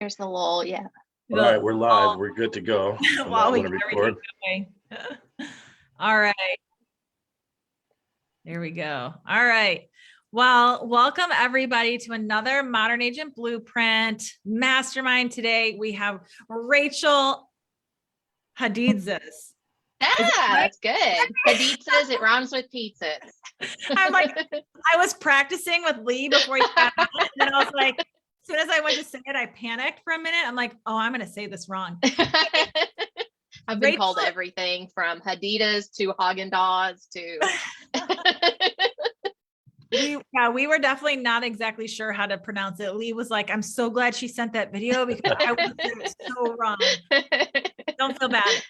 There's the lull, yeah. All right, we're live. We're good to go. While we get everything going. All right. There we go. All right. Well, welcome everybody to another Modern Agent Blueprint Mastermind. Today we have Rachael Hadidsaz. That's good. Hadidsaz, it rhymes with pizzas. I'm like, I was practicing with Lee before he got on, and I was like, as soon as I went to say it, I panicked for a minute. I'm like, oh, I'm going to say this wrong. I've been called everything from Hadidsaz to Haagen-Dazs to. We were definitely not exactly sure how to pronounce it. Lee was like, I'm so glad she sent that video because I was doing it so wrong. Don't feel bad.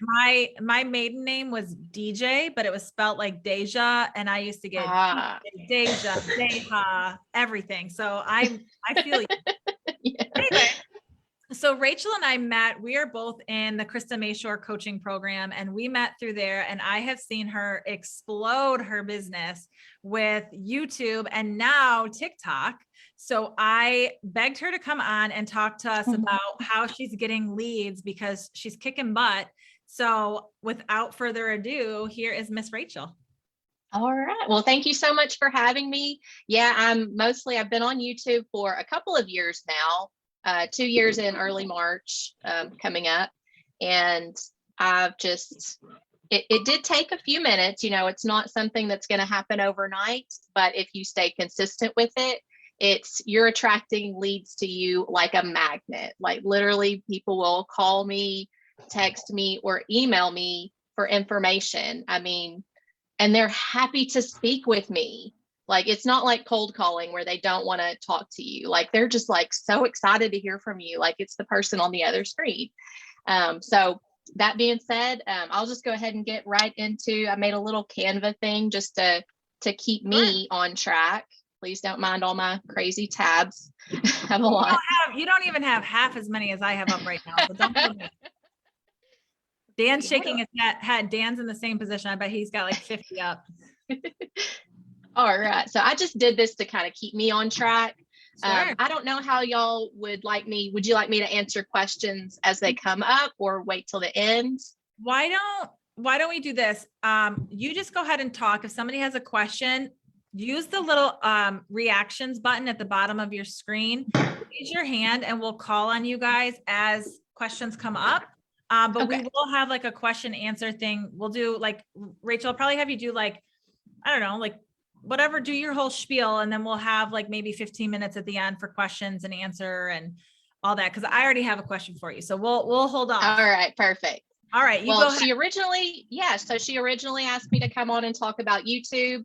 My maiden name was DJ, but it was spelled like Deja, and I used to get Deja, Deja, everything. So I feel you. Yeah. Anyway, so Rachael and I met. We are both in the Krista Mayshore coaching program, and we met through there. And I have seen her explode her business with YouTube and now TikTok. So I begged her to come on and talk to us about how she's getting leads because she's kicking butt. So without further ado, here is Miss Rachael. All right. Well, thank you so much for having me. Yeah, I've been on YouTube for a couple of years now, 2 years in early March coming up. And I've just, it did take a few minutes, it's not something that's going to happen overnight, but if you stay consistent with it, you're attracting leads to you like a magnet. Like literally people will call me, text me, or email me for information. And they're happy to speak with me. Like, it's not like cold calling where they don't want to talk to you. Like, they're just like so excited to hear from you. Like it's the person on the other screen. So that being said, I'll just go ahead and get right into, I made a little Canva thing just to keep me on track. Please don't mind all my crazy tabs. I have a lot. You don't even have half as many as I have up right now. So don't feel bad. Dan's shaking his head. Dan's in the same position. I bet he's got like 50 up. All right. So I just did this to kind of keep me on track. Sure. I don't know how y'all would like me. Would you like me to answer questions as they come up or wait till the end? Why don't we do this? You just go ahead and talk. If somebody has a question, use the little reactions button at the bottom of your screen. Raise your hand and we'll call on you guys as questions come up. But okay. We will have like a question answer thing. We'll do like, Rachael, I'll probably have you do like, I don't know, like whatever, do your whole spiel. And then we'll have like maybe 15 minutes at the end for questions and answer and all that. Cause I already have a question for you. So we'll hold on. All right. Perfect. All right. She originally asked me to come on and talk about YouTube.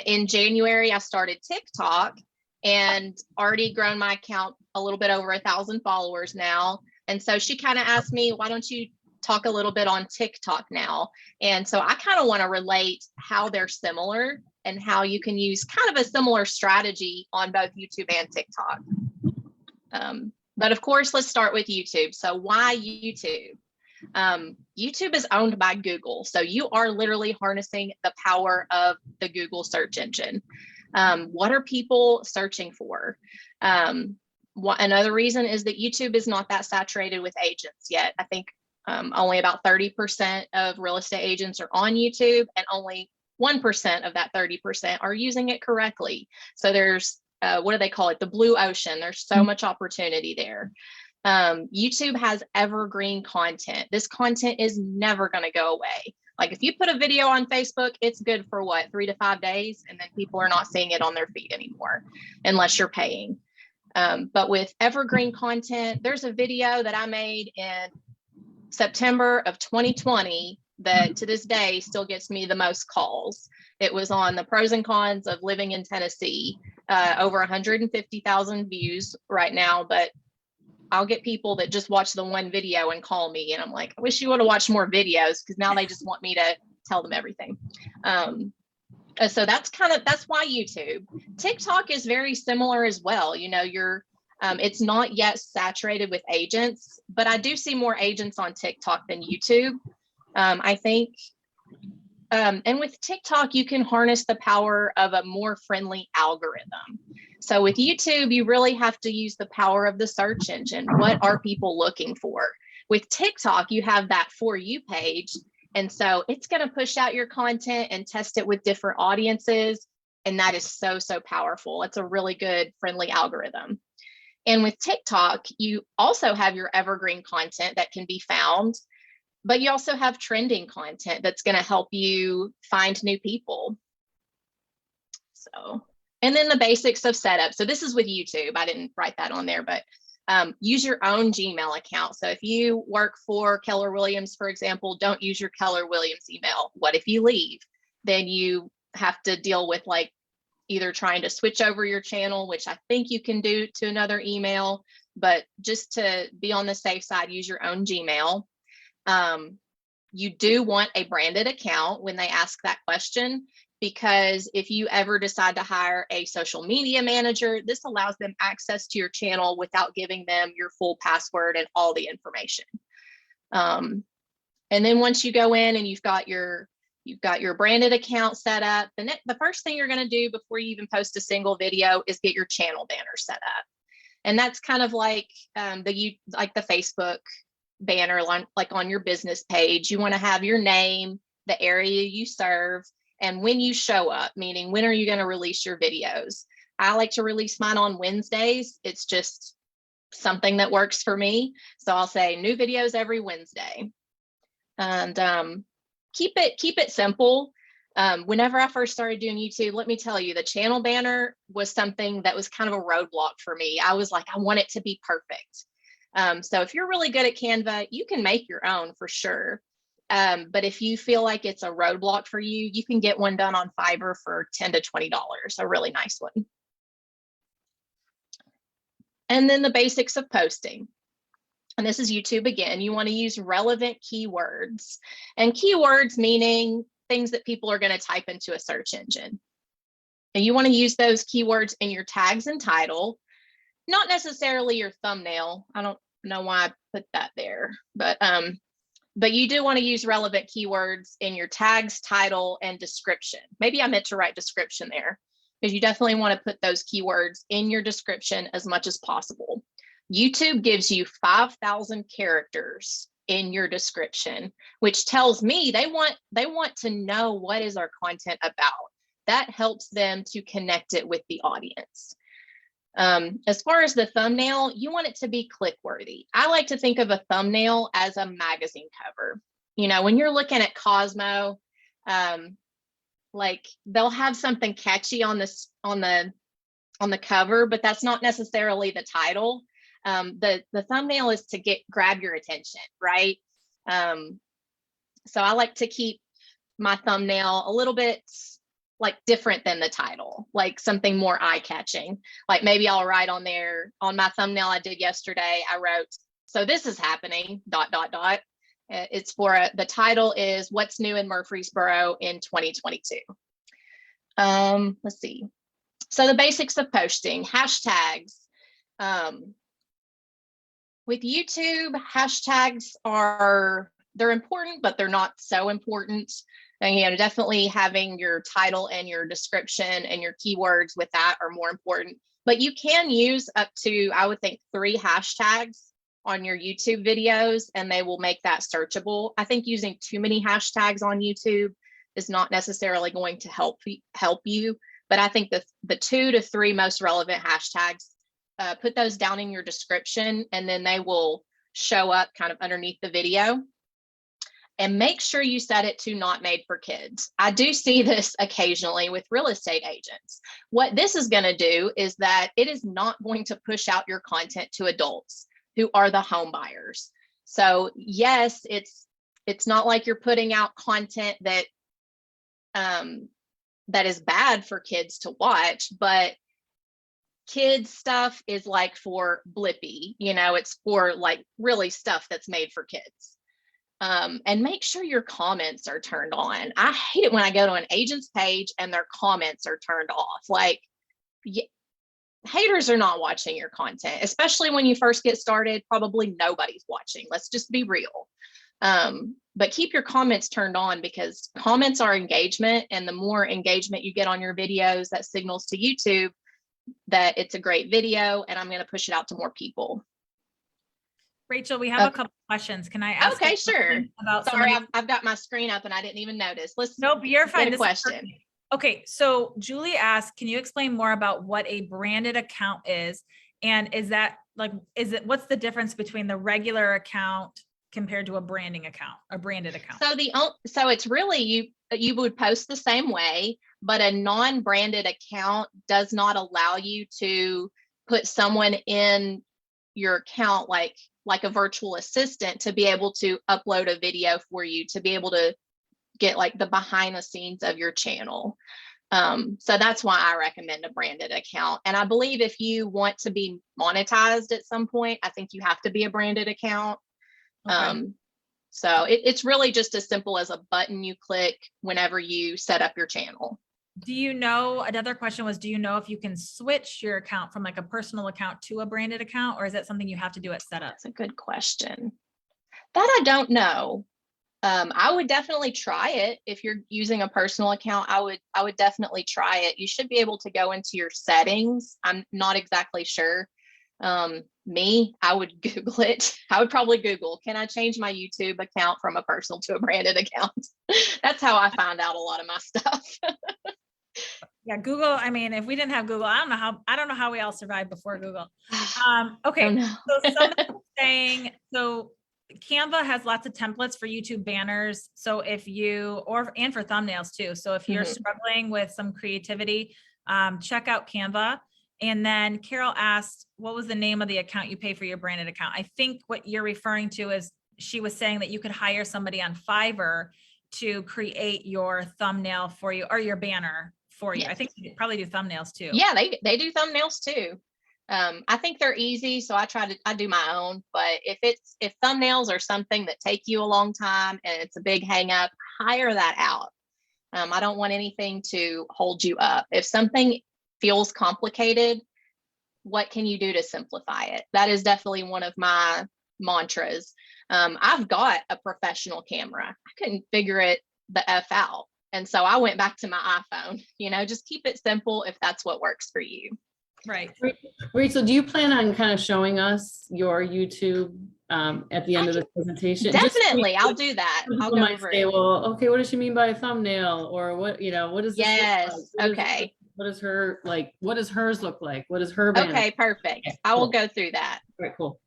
In January, I started TikTok and already grown my account a little bit over 1,000 followers now. And so she kind of asked me, why don't you talk a little bit on TikTok now? And so I kind of want to relate how they're similar and how you can use kind of a similar strategy on both YouTube and TikTok. But of course, let's start with YouTube. So why YouTube? YouTube is owned by Google. So you are literally harnessing the power of the Google search engine. What are people searching for? Another reason is that YouTube is not that saturated with agents yet. I think only about 30% of real estate agents are on YouTube, and only 1% of that 30% are using it correctly. So there's, what do they call it? The blue ocean. There's so much opportunity there. YouTube has evergreen content. This content is never going to go away. Like if you put a video on Facebook, it's good for what, 3 to 5 days, and then people are not seeing it on their feed anymore, unless you're paying. But with evergreen content, there's a video that I made in September of 2020 that to this day still gets me the most calls. It was on the pros and cons of living in Tennessee, over 150,000 views right now, but I'll get people that just watch the one video and call me, and I'm like, I wish you would have watched more videos, because now they just want me to tell them everything. So that's why YouTube. TikTok is very similar as well. It's not yet saturated with agents, but I do see more agents on TikTok than YouTube. I think, and with TikTok, you can harness the power of a more friendly algorithm. So with YouTube, you really have to use the power of the search engine. What are people looking for? With TikTok, you have that For You page. And so it's going to push out your content and test it with different audiences. And that is so, so powerful. It's a really good, friendly algorithm. And with TikTok, you also have your evergreen content that can be found, but you also have trending content that's going to help you find new people. So, and then the basics of setup. So this is with YouTube. I didn't write that on there, but use your own Gmail account. So if you work for Keller Williams, for example, don't use your Keller Williams email. What if you leave? Then you have to deal with like either trying to switch over your channel, which I think you can do, to another email, but just to be on the safe side, use your own Gmail. You do want a branded account when they ask that question, because if you ever decide to hire a social media manager, this allows them access to your channel without giving them your full password and all the information. And then once you go in and you've got your branded account set up, the first thing you're going to do before you even post a single video is get your channel banner set up. And that's kind of like the Facebook banner, like on your business page. You want to have your name, the area you serve, and when you show up, meaning when are you going to release your videos? I like to release mine on Wednesdays. It's just something that works for me. So I'll say new videos every Wednesday. And keep it simple. Whenever I first started doing YouTube, let me tell you, the channel banner was something that was kind of a roadblock for me. I was like, I want it to be perfect. So if you're really good at Canva, you can make your own for sure. But if you feel like it's a roadblock for you, you can get one done on Fiverr for $10 to $20, a really nice one. And then the basics of posting. And this is YouTube again. You want to use relevant keywords, and keywords meaning things that people are going to type into a search engine. And you want to use those keywords in your tags and title, not necessarily your thumbnail. I don't know why I put that there, but you do want to use relevant keywords in your tags, title, and description. Maybe I meant to write description there, because you definitely want to put those keywords in your description as much as possible. YouTube gives you 5,000 characters in your description, which tells me they want to know what is our content about. That helps them to connect it with the audience. As far as the thumbnail, you want it to be click worthy. I like to think of a thumbnail as a magazine cover. You know, when you're looking at Cosmo, like they'll have something catchy on the cover, but that's not necessarily the title. The thumbnail is to grab your attention, right? So I like to keep my thumbnail a little bit like different than the title, like something more eye-catching. Like maybe I'll write on there, on my thumbnail I did yesterday, I wrote, so this is happening, ... It's for the title is What's New in Murfreesboro in 2022. Let's see. So the basics of posting, hashtags. With YouTube, hashtags they're important, but they're not so important. And, you know, definitely having your title and your description and your keywords with that are more important. But you can use up to, I would think, 3 hashtags on your YouTube videos, and they will make that searchable. I think using too many hashtags on YouTube is not necessarily going to help you. But I think the 2 to 3 most relevant hashtags, put those down in your description, and then they will show up kind of underneath the video. And make sure you set it to not made for kids. I do see this occasionally with real estate agents. What this is going to do is that it is not going to push out your content to adults who are the home buyers. So yes, it's not like you're putting out content that is bad for kids to watch, but kids stuff is like for Blippi, you know, it's for like really stuff that's made for kids. And make sure your comments are turned on. I hate it when I go to an agent's page and their comments are turned off. Like, haters are not watching your content, especially when you first get started. Probably nobody's watching. Let's just be real. But keep your comments turned on, because comments are engagement, and the more engagement you get on your videos, that signals to YouTube that it's a great video and I'm going to push it out to more people. Rachel, we have a couple questions. Can I ask? Okay, sure. About Sorry, I've got my screen up and I didn't even notice. Nope, you're fine. Good question. Okay, so Julie asked, can you explain more about what a branded account is? And is that like, what's the difference between the regular account compared to a branding account, a branded account? So it's really, you would post the same way, but a non-branded account does not allow you to put someone in your account like a virtual assistant to be able to upload a video for you, to be able to get like the behind the scenes of your channel. So that's why I recommend a branded account. And I believe if you want to be monetized at some point, I think you have to be a branded account. Okay. So it's really just as simple as a button you click whenever you set up your channel. Do you know, another question was, do you know if you can switch your account from like a personal account to a branded account, or is that something you have to do at setup? That's a good question. That I don't know. I would definitely try it. If you're using a personal account, I would definitely try it. You should be able to go into your settings. I'm not exactly sure. I would Google it. I would probably Google, can I change my YouTube account from a personal to a branded account? That's how I found out a lot of my stuff. Yeah, Google. I mean, if we didn't have Google, I don't know how we all survived before Google. Okay. So someone's saying, so Canva has lots of templates for YouTube banners. So if you, and for thumbnails too. So if you're struggling with some creativity, check out Canva. And then Carol asked, what was the name of the account you pay for your branded account? I think what you're referring to is, she was saying that you could hire somebody on Fiverr to create your thumbnail for you or your banner for you. Yes. I think you probably do thumbnails too. Yeah, they do thumbnails too. I think they're easy, so I do my own. But if thumbnails are something that take you a long time and it's a big hang up, hire that out. I don't want anything to hold you up. If something feels complicated, what can you do to simplify it? That is definitely one of my mantras. I've got a professional camera. I couldn't figure it the F out. And so I went back to my iPhone, just keep it simple if that's what works for you. Right. Rachel, do you plan on kind of showing us your YouTube at the end of the presentation? Definitely, I'll do that. I'll go over it. Well, okay, what does she mean by a thumbnail? Or what is this? Yes. Okay. What is her like? What does hers look like? What is her banner? Okay, perfect. Okay, I will go through that. All right, cool.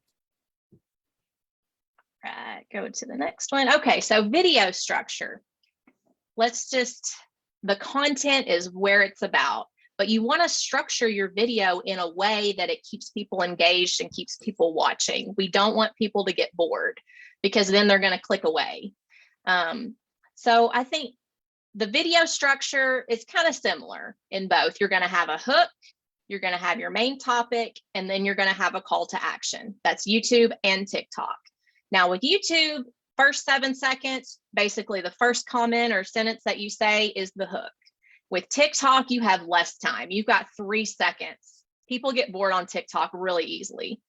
Right, go to the next one. Okay, so video structure. The content is where it's about, but you want to structure your video in a way that it keeps people engaged and keeps people watching. We don't want people to get bored because then they're going to click away. So I think the video structure is kind of similar in both. You're going to have a hook, you're going to have your main topic, and then you're going to have a call to action. That's YouTube and TikTok. Now with YouTube, first 7 seconds, basically the first comment or sentence that you say is the hook. With TikTok, you have less time. You've got 3 seconds. People get bored on TikTok really easily.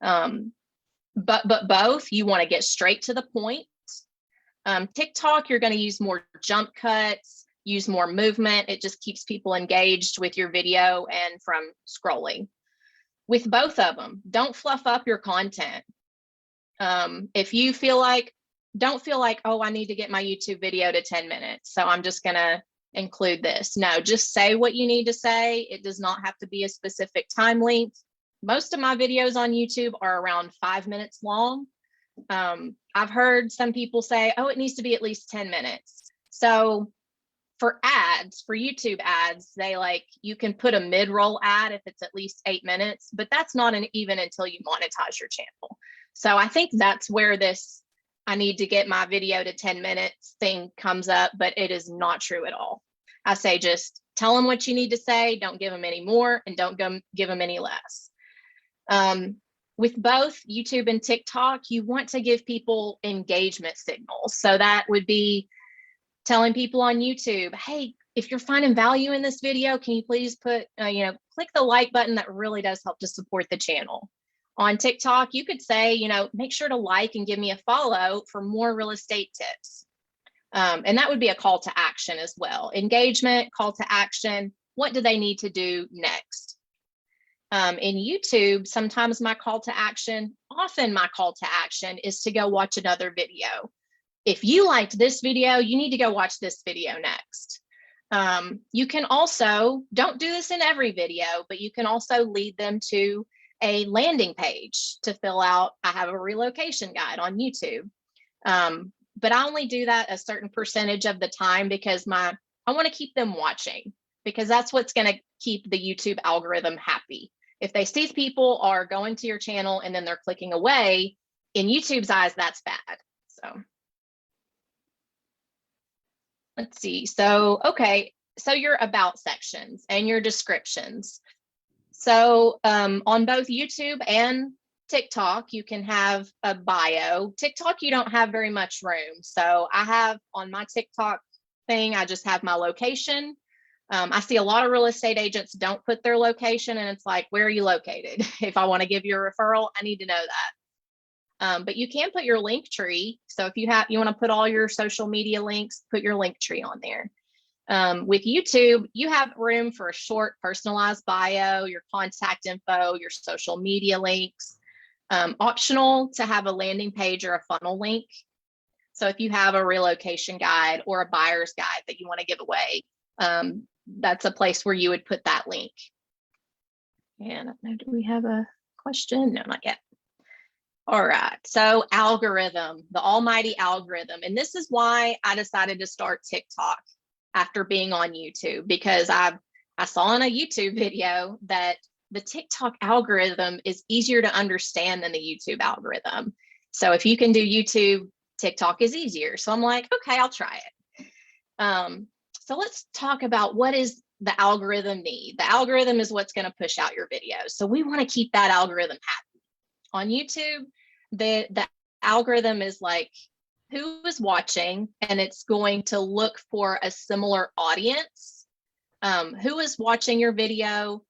But both, you want to get straight to the point. TikTok, you're going to use more jump cuts, use more movement. It just keeps people engaged with your video and from scrolling. With both of them, don't fluff up your content. If you don't feel like, oh, I need to get my YouTube video to 10 minutes, so I'm just going to include this. No, just say what you need to say. It does not have to be a specific time length. Most of my videos on YouTube are around 5 minutes long. I've heard some people say, oh, it needs to be at least 10 minutes. So for ads, for YouTube ads, you can put a mid-roll ad if it's at least 8 minutes, but that's not even until you monetize your channel. So I think that's where this, I need to get my video to 10 minutes thing comes up, but it is not true at all. I say, just tell them what you need to say. Don't give them any more and don't give them any less. With both YouTube and TikTok, you want to give people engagement signals. So that would be telling people on YouTube, hey, if you're finding value in this video, can you please put, click the like button. That really does help to support the channel. On TikTok, you could say, make sure to like and give me a follow for more real estate tips. And that would be a call to action as well. Engagement, call to action. What do they need to do next? In YouTube, sometimes often my call to action is to go watch another video. If you liked this video, you need to go watch this video next. You can also, don't do this in every video, but you can also lead them to a landing page to fill out. I have a relocation guide on YouTube. But I only do that a certain percentage of the time because I want to keep them watching, because that's what's going to keep the YouTube algorithm happy. If they see people are going to your channel and then they're clicking away, in YouTube's eyes, that's bad. So let's see. So, okay. So your about sections and your descriptions. So on both YouTube and TikTok, you can have a bio. TikTok, you don't have very much room. So I have on my TikTok thing, I just have my location. I see a lot of real estate agents don't put their location, and it's like, where are you located? If I want to give you a referral, I need to know that. But you can put your link tree. So if you want to put all your social media links, put your link tree on there. With YouTube, you have room for a short personalized bio, your contact info, your social media links. Optional to have a landing page or a funnel link. So if you have a relocation guide or a buyer's guide that you want to give away, that's a place where you would put that link. And do we have a question? No, not yet. All right, so algorithm, the almighty algorithm. And this is why I decided to start TikTok after being on YouTube, because I saw in a YouTube video that the TikTok algorithm is easier to understand than the YouTube algorithm. So if you can do YouTube, TikTok is easier. So I'm like, okay, I'll try it. So let's talk about what is the algorithm need. The algorithm is what's going to push out your videos. So we want to keep that algorithm happy. On YouTube, the algorithm is like, who is watching, and it's going to look for a similar audience. Who is watching your video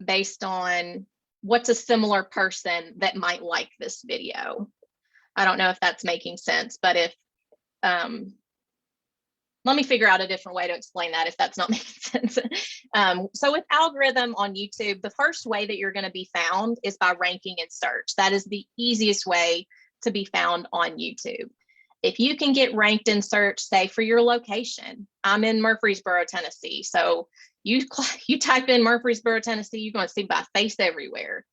based on what's a similar person that might like this video. I don't know if that's making sense, but if, let me figure out a different way to explain that if that's not making sense. So with algorithm on YouTube, the first way that you're going to be found is by ranking in search. That is the easiest way to be found on YouTube. If you can get ranked in search, say for your location, I'm in Murfreesboro, Tennessee. So you type in Murfreesboro, Tennessee, you're going to see my face everywhere.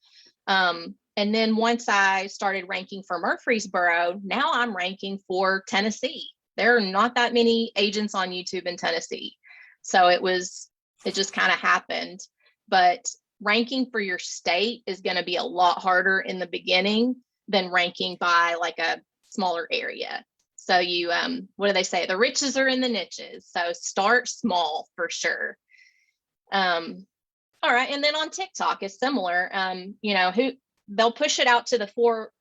And then once I started ranking for Murfreesboro, now I'm ranking for Tennessee. There are not that many agents on YouTube in Tennessee. So it just kind of happened. But ranking for your state is going to be a lot harder in the beginning than ranking by like a smaller area. So you, what do they say? The riches are in the niches. So start small for sure. All right. And then on TikTok is similar. You know, they'll push it out to the For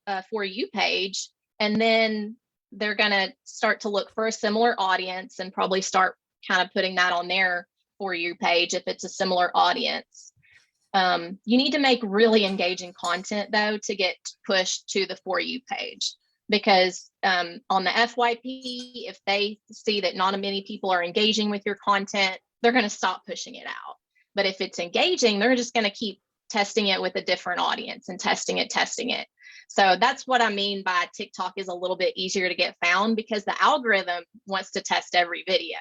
You page, and then they're going to start to look for a similar audience and probably start kind of putting that on their For You page if it's a similar audience. You need to make really engaging content though to get pushed to the For You page, because on the FYP, if they see that not many people are engaging with your content, they're going to stop pushing it out. But if it's engaging, they're just going to keep testing it with a different audience and testing it. So that's what I mean by TikTok is a little bit easier to get found, because the algorithm wants to test every video.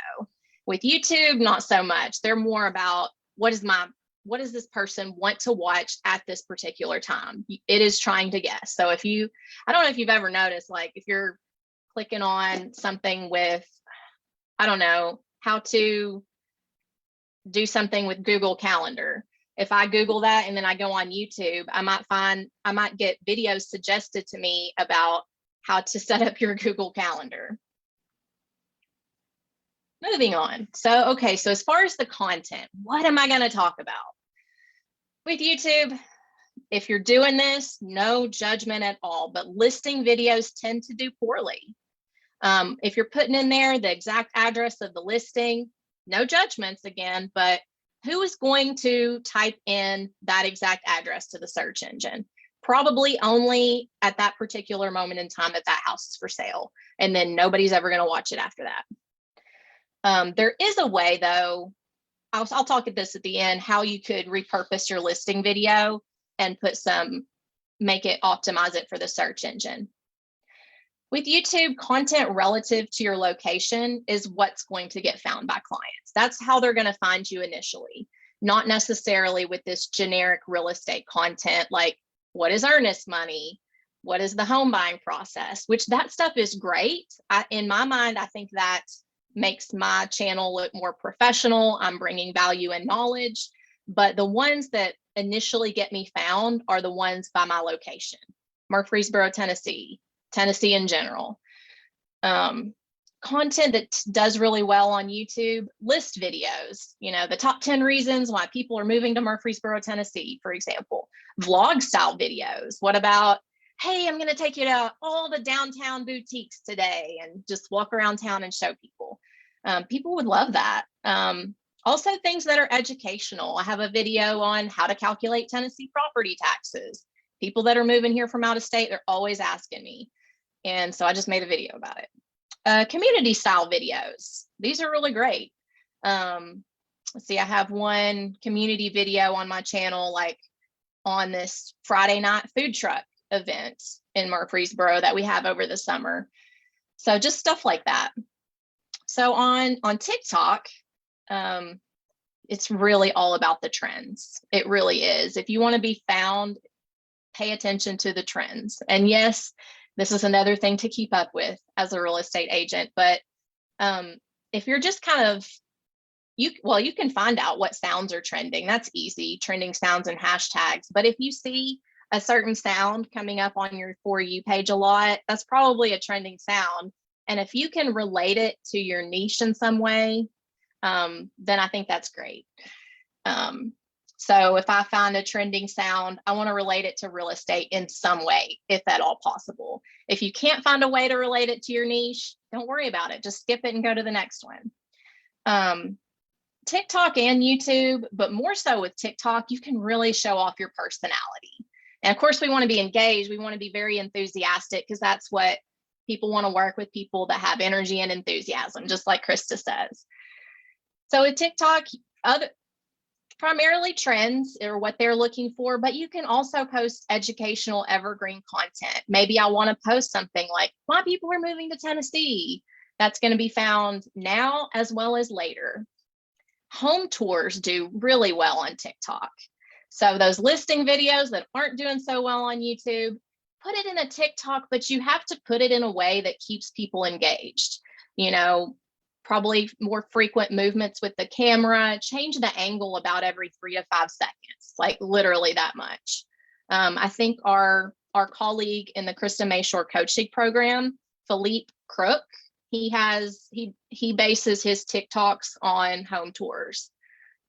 With YouTube, not so much. They're more about what does this person want to watch at this particular time? It is trying to guess. So I don't know if you've ever noticed, like if you're clicking on something with, I don't know, how to do something with Google Calendar. If I Google that and then I go on YouTube, I might get videos suggested to me about how to set up your Google Calendar. Moving on. So, okay, so as far as the content, what am I going to talk about? With YouTube, if you're doing this, no judgment at all, but listing videos tend to do poorly. If you're putting in there the exact address of the listing, no judgments again, but who is going to type in that exact address to the search engine? Probably only at that particular moment in time that house is for sale. And then nobody's ever going to watch it after that. There is a way though, I'll talk at this at the end, how you could repurpose your listing video and make it, optimize it for the search engine. With YouTube, content relative to your location is what's going to get found by clients. That's how they're going to find you initially, not necessarily with this generic real estate content like what is earnest money, what is the home buying process, which that stuff is great. In my mind, I think that makes my channel look more professional. I'm bringing value and knowledge, but the ones that initially get me found are the ones by my location: Murfreesboro, Tennessee in general. Content that does really well on YouTube, list videos, the top 10 reasons why people are moving to Murfreesboro, Tennessee, for example. Vlog style videos. What about, hey, I'm going to take you to all the downtown boutiques today and just walk around town and show people. People would love that. Also, things that are educational. I have a video on how to calculate Tennessee property taxes. People that are moving here from out of state, they're always asking me. And so I just made a video about it. Community style videos. These are really great. Let's see, I have one community video on my channel, like on this Friday night food truck event in Murfreesboro that we have over the summer. So just stuff like that. So on TikTok, it's really all about the trends. It really is. If you want to be found, pay attention to the trends. And yes, this is another thing to keep up with as a real estate agent. But if you're just kind of, you can find out what sounds are trending. That's easy, trending sounds and hashtags. But if you see a certain sound coming up on your For You page a lot, that's probably a trending sound. And if you can relate it to your niche in some way, then I think that's great. So if I find a trending sound, I want to relate it to real estate in some way, if at all possible. If you can't find a way to relate it to your niche, don't worry about it. Just skip it and go to the next one. TikTok and YouTube, but more so with TikTok, you can really show off your personality. And of course, we want to be engaged. We want to be very enthusiastic because that's what people want to work with, people that have energy and enthusiasm, just like Krista says. So with TikTok, primarily trends are what they're looking for, but you can also post educational evergreen content. Maybe I want to post something like why people are moving to Tennessee. That's going to be found now as well as later. Home tours do really well on TikTok. So those listing videos that aren't doing so well on YouTube, put it in a TikTok, but you have to put it in a way that keeps people engaged. Probably more frequent movements with the camera, change the angle about every 3 to 5 seconds, like literally that much. I think our colleague in the Krista Mayshore coaching program, Philippe Crook, he bases his TikToks on home tours,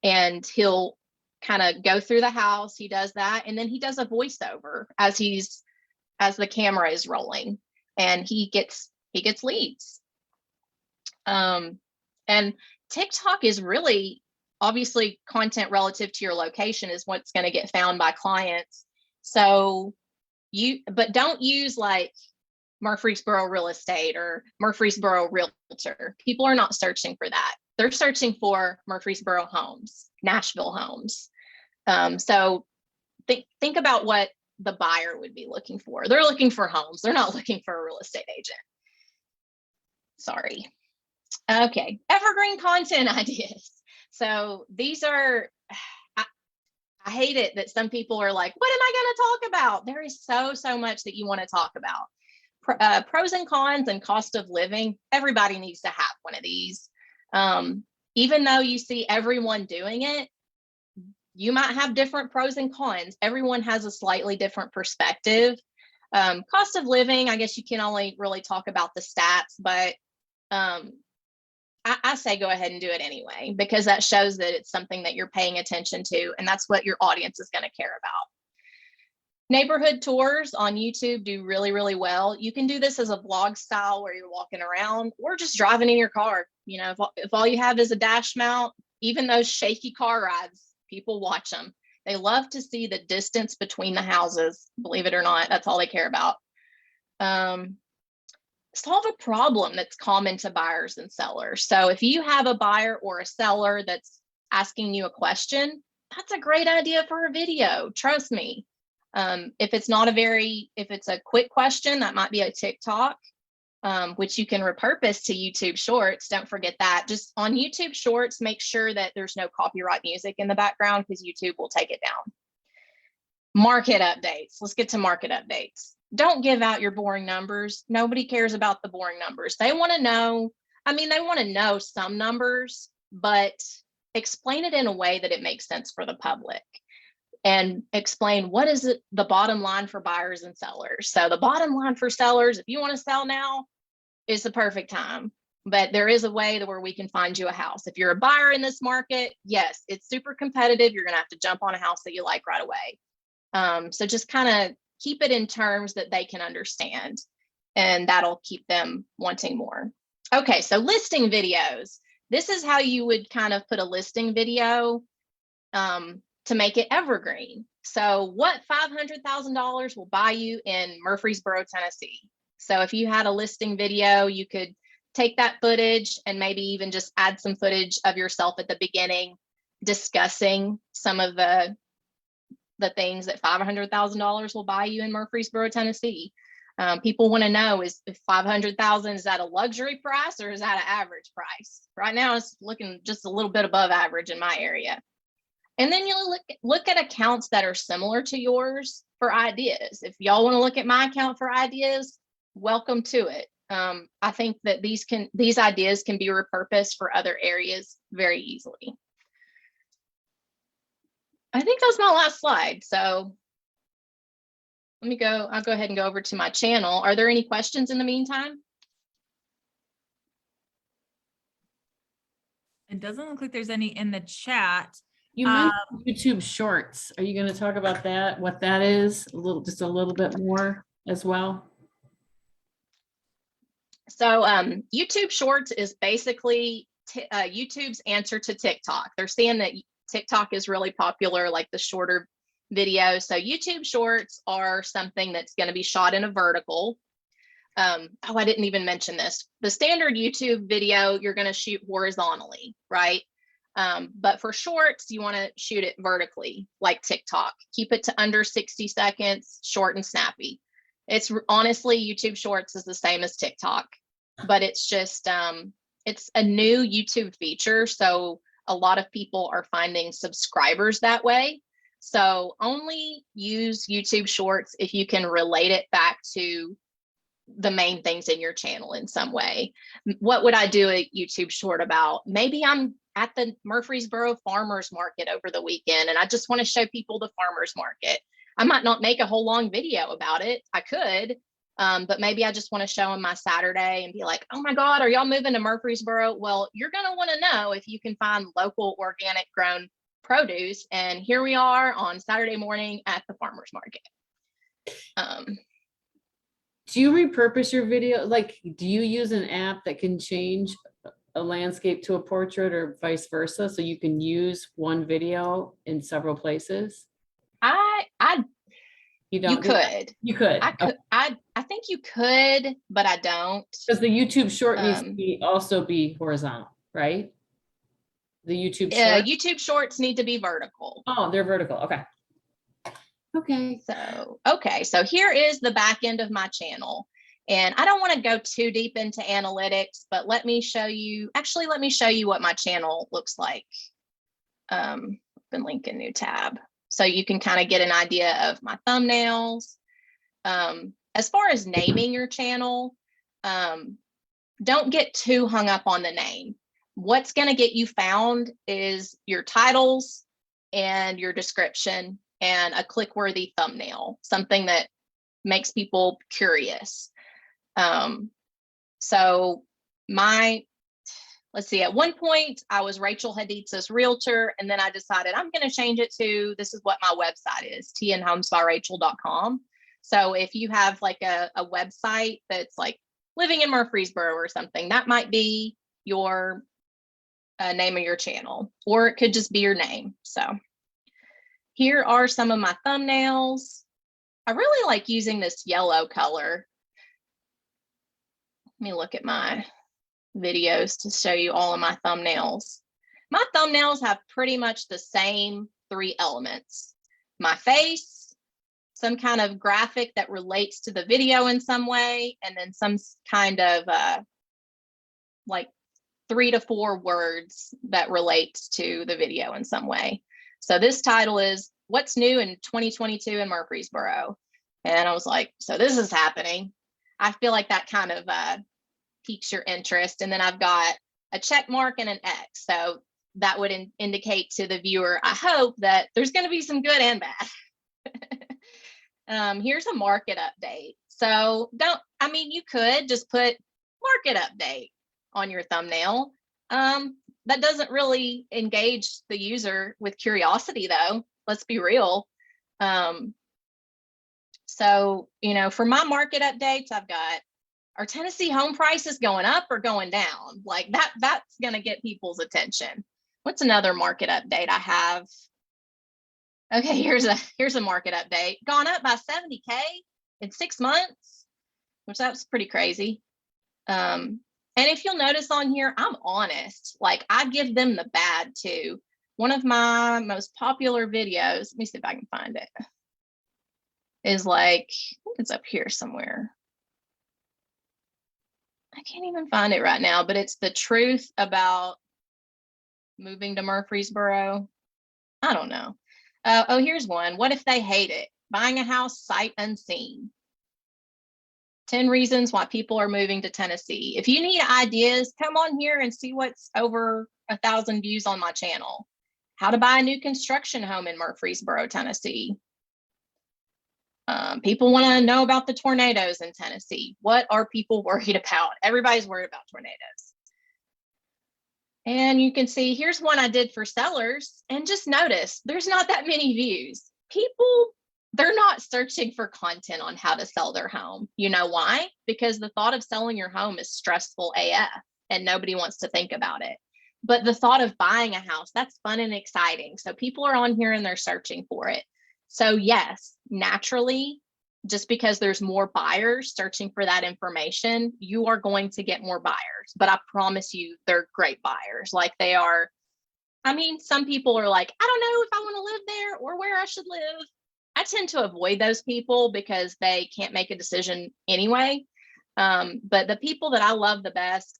and he'll kind of go through the house. He does that, and then he does a voiceover as the camera is rolling, and he gets leads. And TikTok is really, obviously, content relative to your location is what's going to get found by clients. So but don't use like Murfreesboro real estate or Murfreesboro realtor. People are not searching for that. They're searching for Murfreesboro homes, Nashville homes. So think about what the buyer would be looking for. They're looking for homes. They're not looking for a real estate agent. Sorry. Okay, evergreen content ideas. So these are, I hate it that some people are like, what am I going to talk about? There is so much that you want to talk about. Pros and cons and cost of living. Everybody needs to have one of these. Even though you see everyone doing it, you might have different pros and cons. Everyone has a slightly different perspective. Cost of living, I guess you can only really talk about the stats, but I say go ahead and do it anyway, because that shows that it's something that you're paying attention to, and that's what your audience is going to care about. Neighborhood tours on YouTube do really, really well. You can do this as a vlog style where you're walking around or just driving in your car. If all you have is a dash mount, even those shaky car rides, people watch them. They love to see the distance between the houses. Believe it or not, that's all they care about. Solve a problem that's common to buyers and sellers. So if you have a buyer or a seller that's asking you a question, that's a great idea for a video. Trust me. If it's a quick question, that might be a TikTok, which you can repurpose to YouTube Shorts. Don't forget that. Just on YouTube Shorts, make sure that there's no copyright music in the background because YouTube will take it down. Market updates. Let's get to market updates. Don't give out your boring numbers. Nobody cares about the boring numbers. They want to know, they want to know some numbers, but explain it in a way that it makes sense for the public. And explain what is it, the bottom line for buyers and sellers. So the bottom line for sellers, if you want to sell now, is the perfect time. But there is a way to where we can find you a house. If you're a buyer in this market, yes, it's super competitive. You're going to have to jump on a house that you like right away. So just kind of keep it in terms that they can understand, and that'll keep them wanting more. Okay, so listing videos. This is how you would kind of put a listing video to make it evergreen. So what $500,000 will buy you in Murfreesboro, Tennessee? So if you had a listing video, you could take that footage and maybe even just add some footage of yourself at the beginning, discussing some of the things that $500,000 will buy you in Murfreesboro, Tennessee. People want to know, is $500,000, is that a luxury price or is that an average price? Right now it's looking just a little bit above average in my area. And then you'll look at accounts that are similar to yours for ideas. If y'all want to look at my account for ideas, welcome to it. I think that these ideas can be repurposed for other areas very easily. I think that's my last slide. So I'll go ahead and go over to my channel. Are there any questions in the meantime? It doesn't look like there's any in the chat. You mentioned YouTube Shorts. Are you going to talk about that? What that is? Just a little bit more as well. So YouTube Shorts is basically YouTube's answer to TikTok. They're seeing that TikTok is really popular, like the shorter videos. So YouTube Shorts are something that's going to be shot in a vertical. I didn't even mention this. The standard YouTube video, you're going to shoot horizontally, right? But for shorts, you want to shoot it vertically, like TikTok. Keep it to under 60 seconds, short and snappy. It's honestly, YouTube Shorts is the same as TikTok, but it's just, it's a new YouTube feature. So a lot of people are finding subscribers that way. So only use YouTube Shorts if you can relate it back to the main things in your channel in some way. What would I do a YouTube short about? Maybe I'm at the Murfreesboro farmers market over the weekend and I just want to show people the farmers market. I might not make a whole long video about it. I could, but maybe I just want to show them my Saturday and be like, oh my God, are y'all moving to Murfreesboro? Well, you're going to want to know if you can find local organic grown produce. And here we are on Saturday morning at the farmers market. Do you repurpose your video? Like, do you use an app that can change a landscape to a portrait or vice versa? So you can use one video in several places? You could. I think you could, but I don't. Because the YouTube short needs to also be horizontal, right? The YouTube short? YouTube shorts need to be vertical. Oh, they're vertical. Okay. So here is the back end of my channel. And I don't want to go too deep into analytics, but let me show you what my channel looks like. Been linking new tab. So you can kind of get an idea of my thumbnails. As far as naming your channel, don't get too hung up on the name. What's going to get you found is your titles and your description and a click-worthy thumbnail, something that makes people curious. Let's see, at one point I was Rachael Hadidsaz realtor, and then I decided I'm going to change it to, this is what my website is, tnhomesbyrachel.com. So if you have like a website that's like living in Murfreesboro or something, that might be your name of your channel, or it could just be your name. So here are some of my thumbnails. I really like using this yellow color. Let me look at my videos to show you all of my thumbnails. My thumbnails have pretty much the same 3 elements: my face, some kind of graphic that relates to the video in some way, and then some kind of like 3 to 4 words that relates to the video in some way. So this title is "What's New in 2022 in Murfreesboro?" And I was like, so this is happening. I feel like that kind of piques your interest. And then I've got a check mark and an X. So that would indicate to the viewer, I hope, that there's going to be some good and bad. Here's a market update. So you could just put market update on your thumbnail. That doesn't really engage the user with curiosity, though. Let's be real. So, for my market updates, I've got, are Tennessee home prices going up or going down? Like that's going to get people's attention. What's another market update I have? Okay, here's a market update. Gone up by 70K in 6 months, which that's pretty crazy. And if you'll notice on here, I'm honest. Like, I give them the bad too. One of my most popular videos, let me see if I can find it, is like, I think it's up here somewhere. I can't even find it right now, but it's the truth about moving to Murfreesboro. I don't know. Oh, here's one. What if they hate it? Buying a house sight unseen. 10 reasons why people are moving to Tennessee. If you need ideas, come on here and see what's over 1,000 views on my channel. How to buy a new construction home in Murfreesboro, Tennessee. People want to know about the tornadoes in Tennessee. What are people worried about? Everybody's worried about tornadoes. And you can see, here's one I did for sellers, and just notice there's not that many views. People, they're not searching for content on how to sell their home. You know why? Because the thought of selling your home is stressful AF and nobody wants to think about it. But the thought of buying a house, that's fun and exciting. So people are on here and they're searching for it. So yes, naturally, just because there's more buyers searching for that information, you are going to get more buyers. But I promise you, they're great buyers. Like, they are, some people are like, I don't know if I want to live there or where I should live. I tend to avoid those people because they can't make a decision anyway. But the people that I love the best,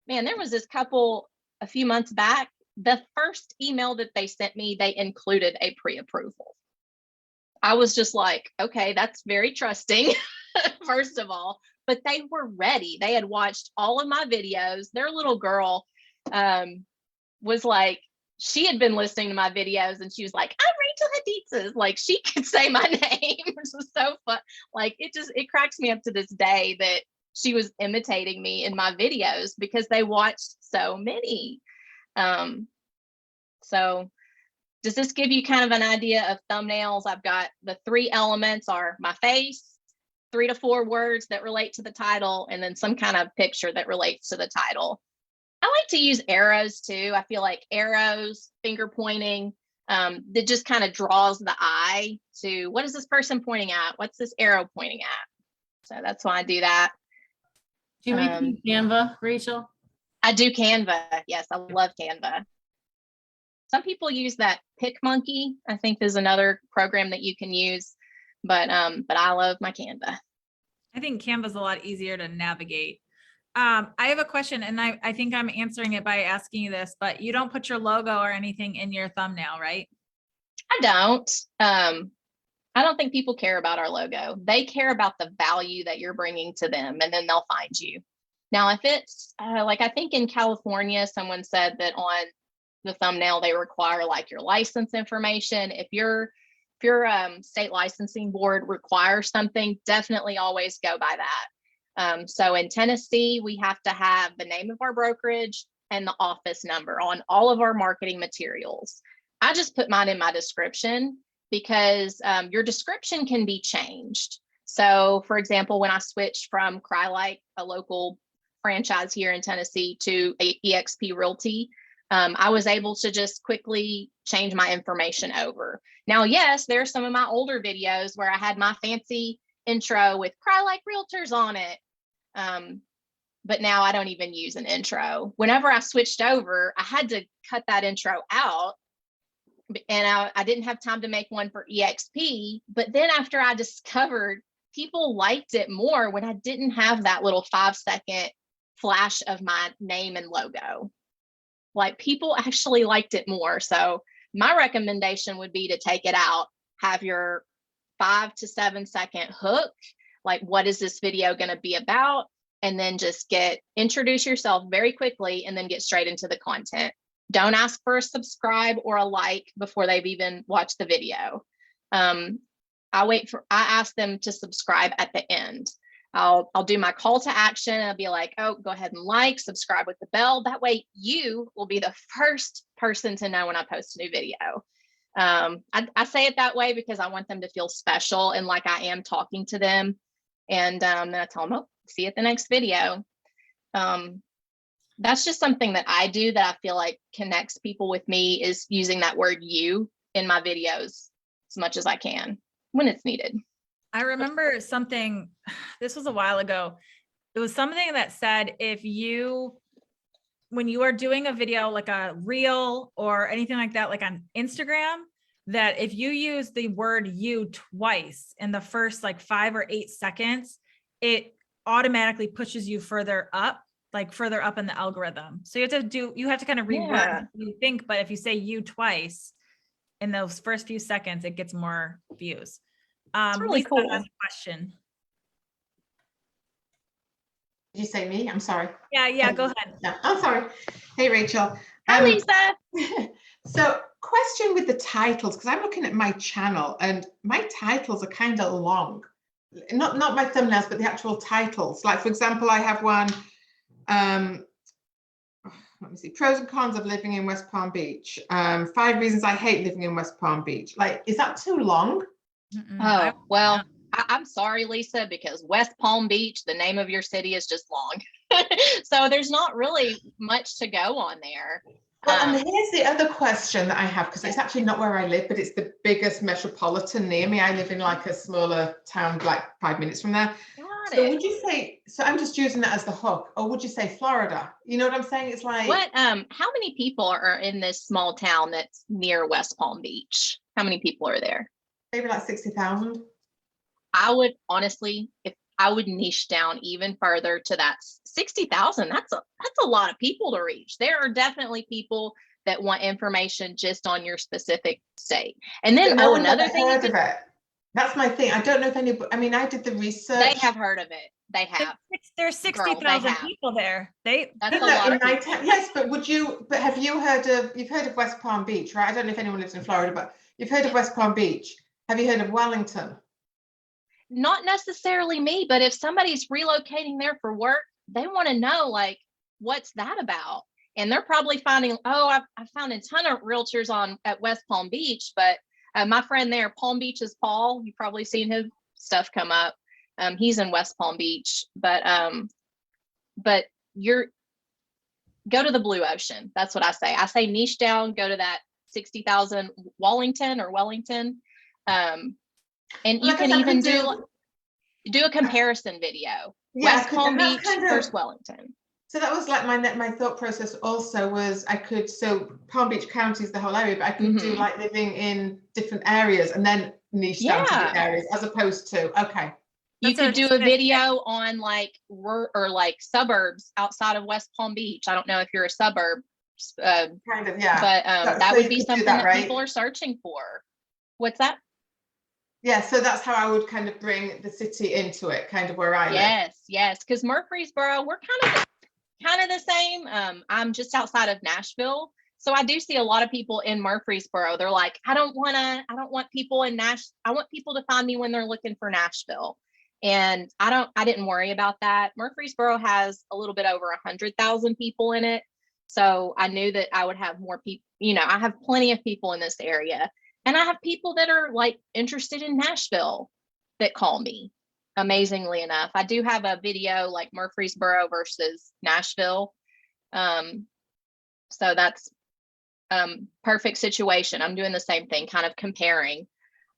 man, there was this couple a few months back. The first email that they sent me, they included a pre-approval. I was just like, okay, that's very trusting, first of all, but they were ready. They had watched all of my videos. Their little girl was like, she had been listening to my videos and she was like, I'm Rachael Hadidsaz. Like, she could say my name, which was so fun. Like, it cracks me up to this day that she was imitating me in my videos because they watched so many. So does this give you kind of an idea of thumbnails? I've got the 3 elements are my face, 3 to 4 words that relate to the title, and then some kind of picture that relates to the title. I like to use arrows too. I feel like arrows, finger pointing, that just kind of draws the eye to, what is this person pointing at? What's this arrow pointing at? So that's why I do that. Do you read Canva, Rachael? I do Canva. Yes, I love Canva. Some people use that PicMonkey, I think, is another program that you can use, but I love my Canva. I think Canva's a lot easier to navigate. I have a question, and I think I'm answering it by asking you this, but you don't put your logo or anything in your thumbnail, right? I don't. I don't think people care about our logo. They care about the value that you're bringing to them, and then they'll find you. Now, if it's like, I think in California, someone said that on the thumbnail, they require like your license information. If your state licensing board requires something, definitely always go by that. So in Tennessee, we have to have the name of our brokerage and the office number on all of our marketing materials. I just put mine in my description because your description can be changed. So for example, when I switched from CryLike, a local franchise here in Tennessee, to eXp Realty, I was able to just quickly change my information over. Now, yes, there are some of my older videos where I had my fancy intro with CryLike Realtors on it. but now I don't even use an intro. Whenever I switched over, I had to cut that intro out, and I didn't have time to make one for EXP. But then after I discovered people liked it more when I didn't have that little 5-second flash of my name and logo. Like, people actually liked it more. So my recommendation would be to take it out, have your 5 to 7 second hook. Like, what is this video going to be about? And then just introduce yourself very quickly and then get straight into the content. Don't ask for a subscribe or a like before they've even watched the video. I ask them to subscribe at the end. I'll do my call to action. I'll be like, oh, go ahead and like, subscribe with the bell. That way you will be the first person to know when I post a new video. I say it that way because I want them to feel special and like I am talking to them. And then I tell them, oh, see you at the next video. That's just something that I do that I feel like connects people with me, is using that word you in my videos as much as I can when it's needed. I remember something, this was a while ago. It was something that said, when you are doing a video, like a reel or anything like that, like on Instagram, that if you use the word you twice in the first like 5 or 8 seconds, it automatically pushes you further up in the algorithm. So you have to kind of reword what you think, but if you say you twice in those first few seconds, it gets more views. It's really Lisa cool. has a question. Did you say me? I'm sorry. Yeah, go ahead. No, I'm sorry. Hey, Rachel. Hi, Lisa. So, question with the titles, because I'm looking at my channel and my titles are kind of long. Not my thumbnails, but the actual titles. Like, for example, I have one, let me see, pros and cons of living in West Palm Beach. 5 reasons I hate living in West Palm Beach. Like, is that too long? Oh, well, I'm sorry, Lisa, because West Palm Beach, the name of your city, is just long. So there's not really much to go on there. Well, and here's the other question that I have, because it's actually not where I live, but it's the biggest metropolitan near me. I live in like a smaller town, like 5 minutes from there. So would you say, so I'm just using that as the hook, or would you say Florida? You know what I'm saying? It's like, what, how many people are in this small town that's near West Palm Beach? How many people are there? maybe like 60,000. I would honestly, if I would niche down even further to that 60,000, that's a lot of people to reach. There are definitely people that want information just on your specific state. And then another thing, heard of it. That's my thing. I don't know if anybody, I mean, I did the research. They have heard of it. They have. There's 60,000 people there. That's a lot of people. Yes, but have you heard of West Palm Beach, right? I don't know if anyone lives in Florida, but you've heard of West Palm Beach. Have you heard of Wellington? Not necessarily me, but if somebody's relocating there for work, they want to know, like, what's that about? And they're probably finding, oh, I've found a ton of realtors at West Palm Beach, but my friend there, Palm Beach is Paul. You've probably seen his stuff come up. He's in West Palm Beach, but go to the blue ocean. That's what I say. I say niche down, go to that 60,000 Wellington. And you can even do a comparison video. Yeah, West Palm Beach versus Wellington. So that was like my thought process also was so Palm Beach County is the whole area, but I could do like living in different areas and then niche down to the areas as opposed to, okay. You could do a video on like suburbs outside of West Palm Beach. I don't know if you're a suburb. Kind of, yeah. But that would be something that people are searching for. What's that? Yeah, so that's how I would kind of bring the city into it, kind of where I live. Yes, because Murfreesboro, we're kind of the same. I'm just outside of Nashville, so I do see a lot of people in Murfreesboro. They're like, I don't want people in I want people to find me when they're looking for Nashville, and I didn't worry about that. Murfreesboro has a little bit over 100,000 people in it, so I knew that I would have more people. You know, I have plenty of people in this area. And I have people that are like interested in Nashville that call me, amazingly enough. I do have a video like Murfreesboro versus Nashville. So that's perfect situation. I'm doing the same thing, kind of comparing.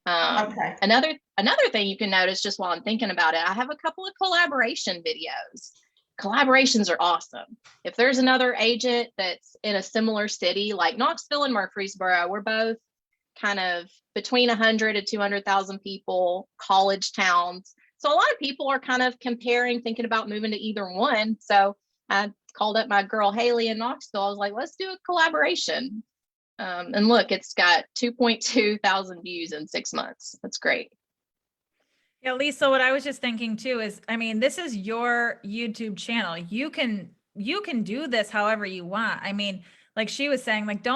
Okay. Another thing you can notice just while I'm thinking about it, I have a couple of collaboration videos. collaborations are awesome. If there's another agent that's in a similar city, like Knoxville and Murfreesboro, we're both kind of between 100 to 200,000 people, college towns. So a lot of people are kind of comparing, thinking about moving to either one. So I called up my girl Haley in Knoxville. I was like, let's do a collaboration. And look, it's got 2.2 thousand views in 6 months. That's great. Yeah, Lisa, what I was just thinking too is, I mean, this is your YouTube channel. You can do this however you want. I mean, like she was saying, like,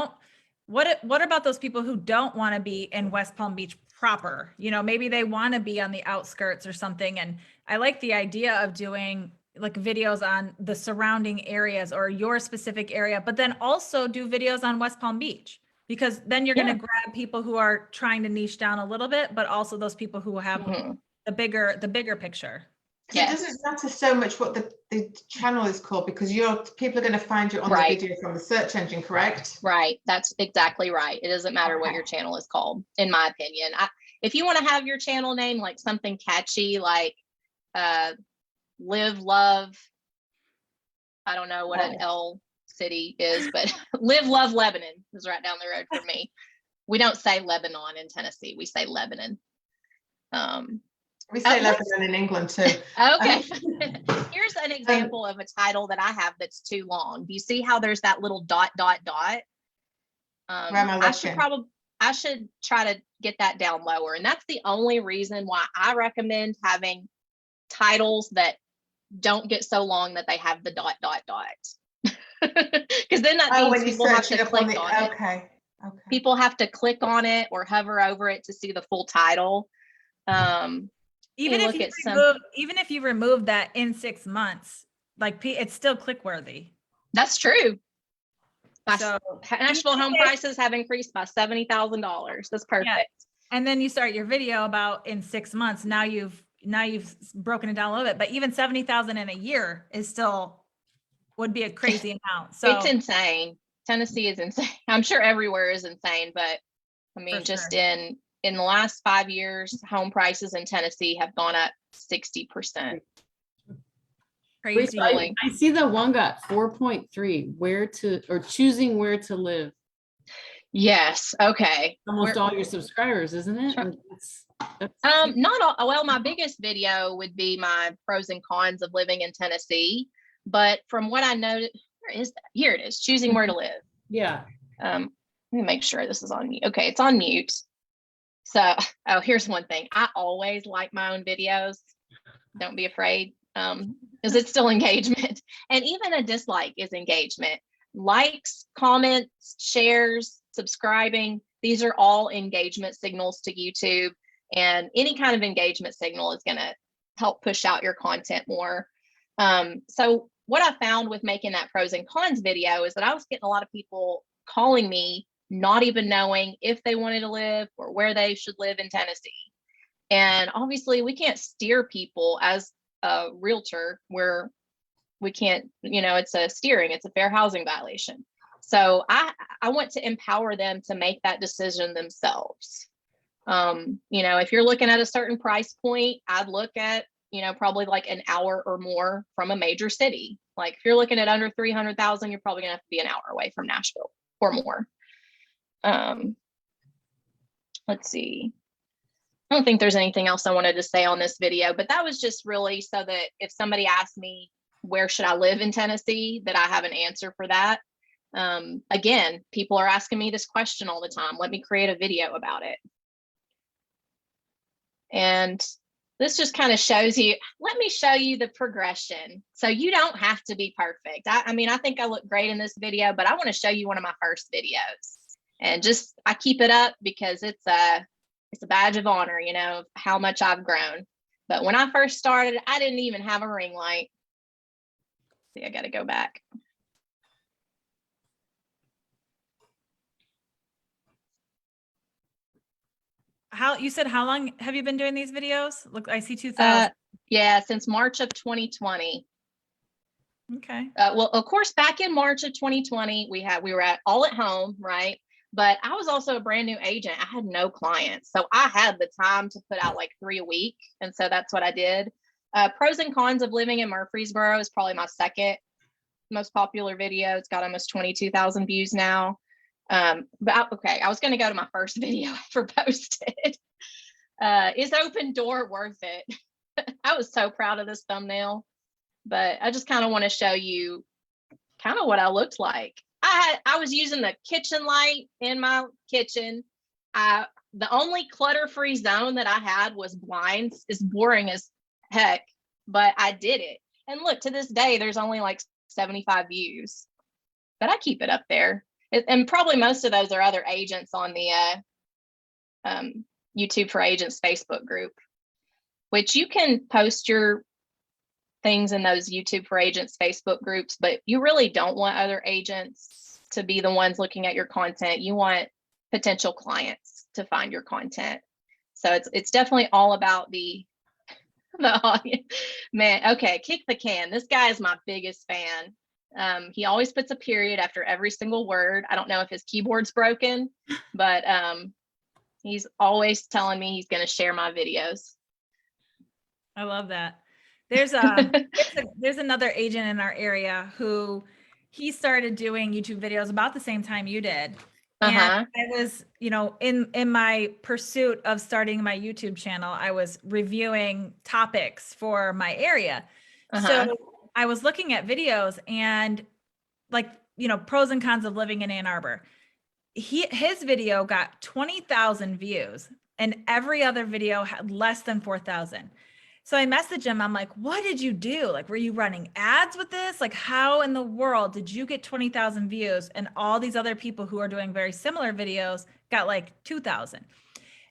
what about those people who don't want to be in West Palm Beach proper? You know, maybe they want to be on the outskirts or something. And I like the idea of doing like videos on the surrounding areas or your specific area, but then also do videos on West Palm Beach, because then you're going to grab people who are trying to niche down a little bit, but also those people who have the bigger picture. It doesn't matter so much what the channel is called, because people are going to find you on the video from the search engine, correct? Right. That's exactly right. It doesn't matter what your channel is called, in my opinion. If you want to have your channel name like something catchy, like Live Love, I don't know what an L city is, but Live Love Lebanon is right down the road for me. We don't say Lebanon in Tennessee. We say Lebanon. We say Lebanon in England too. Okay. Here's an example of a title that I have that's too long. Do you see how there's that little dot, dot, dot? I should try to get that down lower. And that's the only reason why I recommend having titles that don't get so long that they have the dot, dot, dot. Because then that means people have to click on it. Okay. People have to click on it or hover over it to see the full title. Even if you remove that in 6 months, like it's still click worthy. That's true. So Nashville home prices have increased by $70,000. That's perfect. Yeah. And then you start your video about in 6 months. Now you've broken it down a little bit, but even 70,000 in a year would be a crazy amount. So it's insane. Tennessee is insane. I'm sure everywhere is insane, but I mean, just in the last 5 years, home prices in Tennessee have gone up 60%. Crazy. Wait, I see that one got 4.3, choosing where to live. Yes. Okay. Almost all your subscribers, isn't it? Not all. Well, my biggest video would be my pros and cons of living in Tennessee. But from what I noticed, where is that? Here it is. Choosing where to live. Yeah. Let me make sure this is on mute. Okay, it's on mute. So, here's one thing. I always like my own videos. Don't be afraid, because it's still engagement. And even a dislike is engagement. Likes, comments, shares, subscribing, these are all engagement signals to YouTube. And any kind of engagement signal is going to help push out your content more. So what I found with making that pros and cons video is that I was getting a lot of people calling me, not even knowing if they wanted to live or where they should live in Tennessee. And obviously we can't steer people as a realtor where we can't, it's a steering, it's a fair housing violation. So I want to empower them to make that decision themselves. If you're looking at a certain price point, I'd look at, probably like an hour or more from a major city. Like if you're looking at under 300,000, you're probably gonna have to be an hour away from Nashville or more. Let's see. I don't think there's anything else I wanted to say on this video, but that was just really so that if somebody asked me, where should I live in Tennessee, that I have an answer for that. Again, people are asking me this question all the time. Let me create a video about it. And this just kind of shows you, let me show you the progression. So you don't have to be perfect. I mean, I think I look great in this video, but I want to show you one of my first videos. And I keep it up because it's a badge of honor, of how much I've grown. But when I first started, I didn't even have a ring light. See, I got to go back. You said how long have you been doing these videos? Look, I see 2000. Yeah, since March of 2020. Okay. Well, of course, back in March of 2020, we were all at home, right? But I was also a brand new agent. I had no clients. So I had the time to put out like 3 a week. And so that's what I did. Pros and cons of living in Murfreesboro is probably my second most popular video. It's got almost 22,000 views now. Okay, I was going to go to my first video I ever posted. Is open door worth it? I was so proud of this thumbnail, but I just kind of want to show you kind of what I looked like. I was using the kitchen light in my kitchen. The only clutter-free zone that I had was blinds. It's boring as heck, but I did it. And look, to this day, there's only like 75 views, but I keep it up there. And probably most of those are other agents on the YouTube for Agents Facebook group, which you can post your things in those YouTube for Agents Facebook groups, but you really don't want other agents to be the ones looking at your content. You want potential clients to find your content. So it's definitely all about the audience. Man, okay, kick the can. This guy is my biggest fan. He always puts a period after every single word. I don't know if his keyboard's broken, but he's always telling me he's going to share my videos. I love that. There's another agent in our area who he started doing YouTube videos about the same time you did. And I was, in my pursuit of starting my YouTube channel, I was reviewing topics for my area. So I was looking at videos and pros and cons of living in Ann Arbor. His video got 20,000 views and every other video had less than 4,000. So I messaged him. I'm like, what did you do? Like, were you running ads with this? Like, how in the world did you get 20,000 views and all these other people who are doing very similar videos got like 2,000?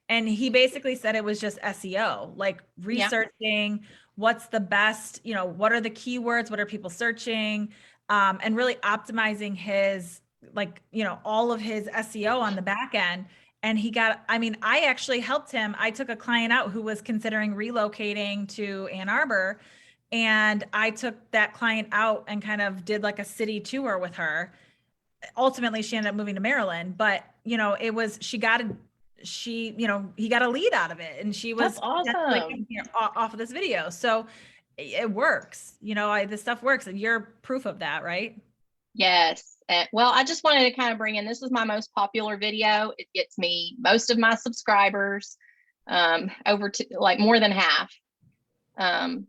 And he basically said it was just SEO, like researching what's the best, what are the keywords? What are people searching? And really optimizing his, all of his SEO on the back end. And I actually helped him. I took a client out who was considering relocating to Ann Arbor, and I took that client out and kind of did like a city tour with her. Ultimately, she ended up moving to Maryland, but he got a lead out of it, and she was awesome. Off of this video. So it works, this stuff works, and you're proof of that, right? Yes. Well, I just wanted to kind of bring in, this is my most popular video. It gets me most of my subscribers, over to like more than half. And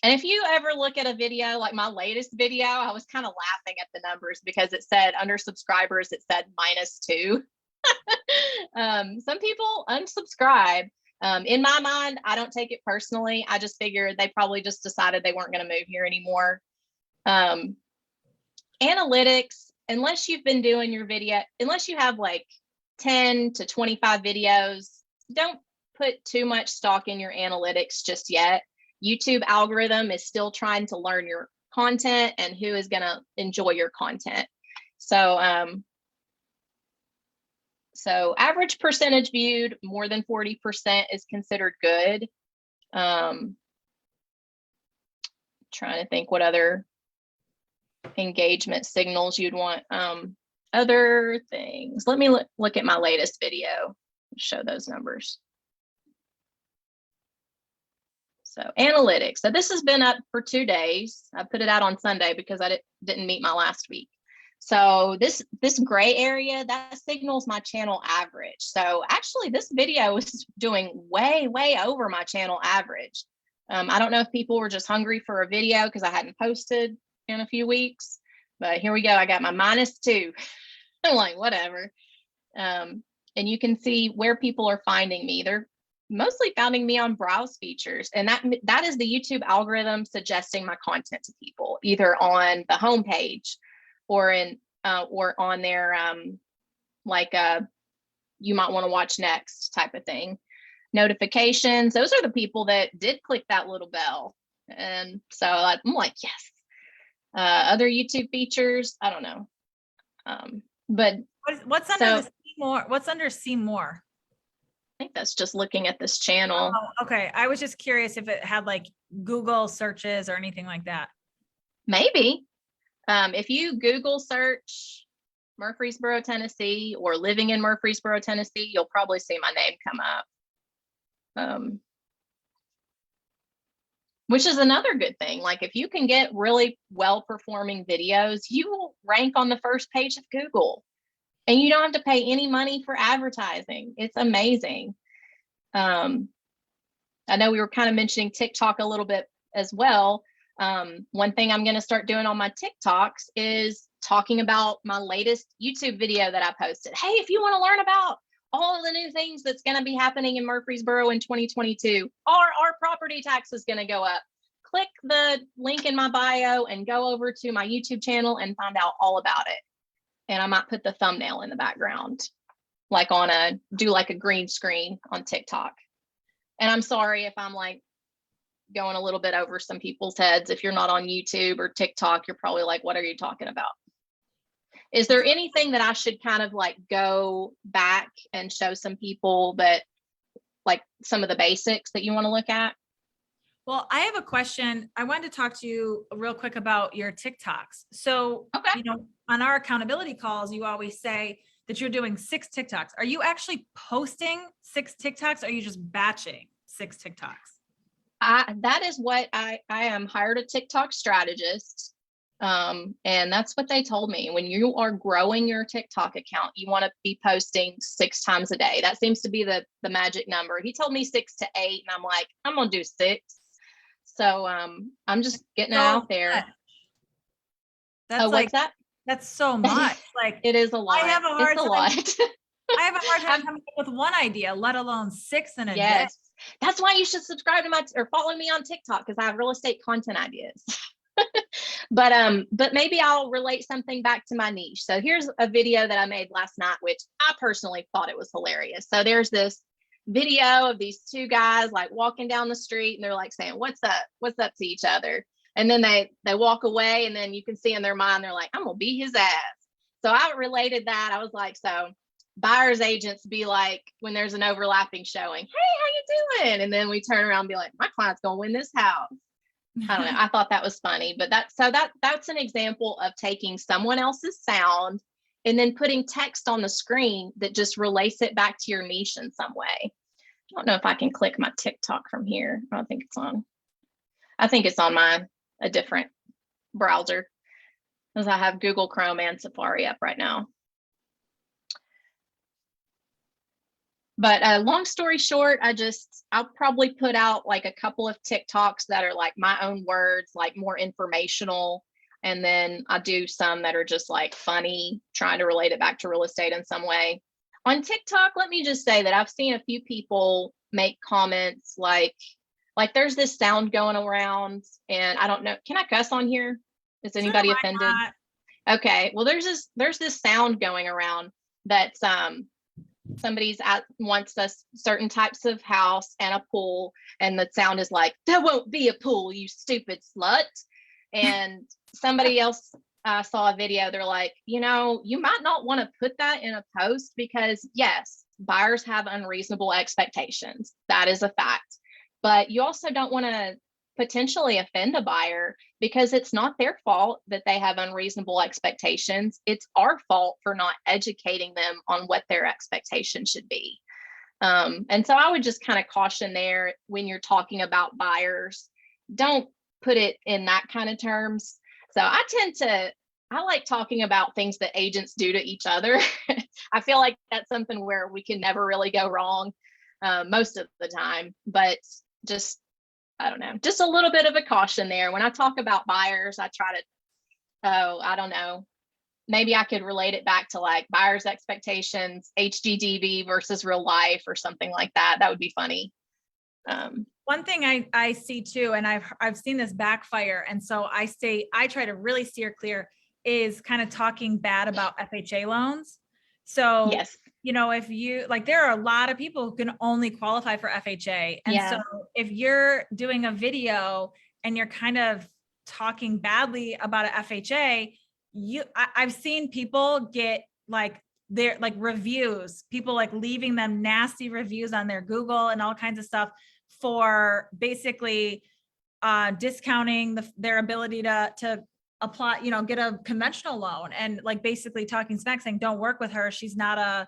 if you ever look at a video, like my latest video, I was kind of laughing at the numbers because it said under subscribers, it said -2. Some people unsubscribe. In my mind, I don't take it personally. I just figured they probably just decided they weren't going to move here anymore. Analytics, unless you've been doing your video, unless you have like 10 to 25 videos, don't put too much stock in your analytics just yet. YouTube algorithm is still trying to learn your content and who is going to enjoy your content. So average percentage viewed, more than 40% is considered good. Trying to think what other engagement signals you'd want. Other things. Let me look at my latest video, show those numbers. So analytics. So this has been up for 2 days. I put it out on Sunday because I didn't meet my last week. So this gray area, that signals my channel average. So actually this video is doing way over my channel average. I don't know if people were just hungry for a video because I hadn't posted in a few weeks, but here we go. I got my -2. I'm like, whatever. And you can see where people are finding me. They're mostly finding me on browse features, and that is the YouTube algorithm suggesting my content to people, either on the homepage or on their you might want to watch next type of thing. Notifications, those are the people that did click that little bell, and so I'm like, yes. Other YouTube features, I don't know. But what's under the see more? What's under see more? I think that's just looking at this channel. Oh, okay. I was just curious if it had like Google searches or anything like that. Maybe. If you Google search Murfreesboro, Tennessee, or living in Murfreesboro, Tennessee, you'll probably see my name come up. which is another good thing. Like if you can get really well performing videos, you will rank on the first page of Google and you don't have to pay any money for advertising. It's amazing. I know we were kind of mentioning TikTok a little bit as well. One thing I'm going to start doing on my TikToks is talking about my latest YouTube video that I posted. Hey, if you want to learn about all of the new things that's going to be happening in Murfreesboro in 2022, our property tax is going to go up. Click the link in my bio and go over to my YouTube channel and find out all about it. And I might put the thumbnail in the background, like do like a green screen on TikTok. And I'm sorry if I'm like going a little bit over some people's heads. If you're not on YouTube or TikTok, you're probably like, what are you talking about? Is there anything that I should kind of like go back and show some people that like some of the basics that you want to look at? Well, I have a question. I wanted to talk to you real quick about your TikToks. So, Okay. you know, on our accountability calls, you always say that you're doing 6 TikToks. Are you actually posting 6 TikToks? Or are you just batching 6 TikToks? That is what I am hired a TikTok strategist. And that's what they told me. When you are growing your TikTok account, you want to be posting 6 times a day. That seems to be the magic number. He told me 6 to 8, and I'm like, I'm gonna do 6. So I'm just getting it out there. That's What's that? That's so much. Like It is a lot. I have a hard It's a time. lot. I have a hard time coming up with one idea, let alone 6 in a day. Yes. That's why you should subscribe to or follow me on TikTok, because I have real estate content ideas. But maybe I'll relate something back to my niche. So here's a video that I made last night, which I personally thought it was hilarious. So there's this video of these 2 guys like walking down the street, and they're like saying, what's up to each other. And then they walk away, and then you can see in their mind, they're like, I'm gonna beat his ass. So I related that. I was like, so buyers agents be like, when there's an overlapping showing, hey, how you doing? And then we turn around and be like, my client's gonna win this house. I don't know. I thought that was funny, but that's an example of taking someone else's sound and then putting text on the screen that just relates it back to your niche in some way. I don't know if I can click my TikTok from here. I don't think it's on. I think it's on a different browser, because I have Google Chrome and Safari up right now. But long story short, I'll probably put out like a couple of TikToks that are like my own words, like more informational. And then I do some that are just like funny, trying to relate it back to real estate in some way. On TikTok, let me just say that I've seen a few people make comments like there's this sound going around, and I don't know, can I cuss on here? Is anybody offended? Okay, well, there's this sound going around that somebody's wants a certain types of house and a pool, and the sound is like, there won't be a pool, you stupid slut. And somebody else saw a video, they're like, you might not want to put that in a post, because yes, buyers have unreasonable expectations. That is a fact. But you also don't want to potentially offend a buyer, because it's not their fault that they have unreasonable expectations. It's our fault for not educating them on what their expectations should be. And so I would just kind of caution there, when you're talking about buyers, don't put it in that kind of terms. So I like talking about things that agents do to each other. I feel like that's something where we can never really go wrong most of the time, but I don't know, just a little bit of a caution there. When I talk about buyers, I try to, I don't know, maybe I could relate it back to like buyers' expectations, HGTV versus real life or something like that. That would be funny. One thing I see too, and I've seen this backfire, and so I try to really steer clear, is kind of talking bad about FHA loans. So yes. If you like, there are a lot of people who can only qualify for FHA. And so if you're doing a video and you're kind of talking badly about an FHA, I've seen people get like their like reviews, people like leaving them nasty reviews on their Google and all kinds of stuff for basically discounting their ability to apply, get a conventional loan, and like basically talking smack, saying, don't work with her. She's not a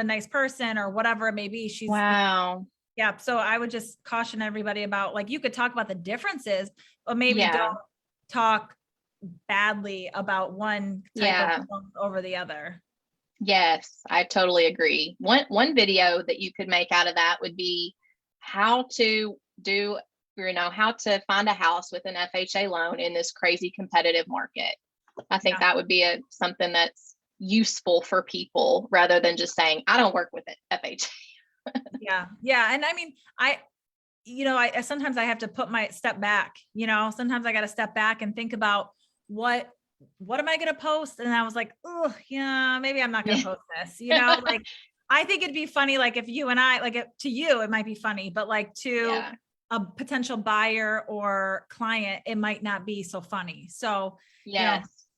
nice person, or whatever it may be. Wow. Yeah. So I would just caution everybody about, like, you could talk about the differences, but maybe Yeah. don't talk badly about one type Yeah. of loan over the other. Yes, I totally agree. One video that you could make out of that would be how to do, how to find a house with an FHA loan in this crazy competitive market. I think that would be something that's useful for people rather than just saying, I don't work with it, FHA. Yeah. Yeah. And I mean, I sometimes I have to put my step back, sometimes I got to step back and think about what am I going to post? And I was like, oh yeah, maybe I'm not going to post this, like, I think it'd be funny. Like if you and I, like to you, it might be funny, but like to a potential buyer or client, it might not be so funny. So,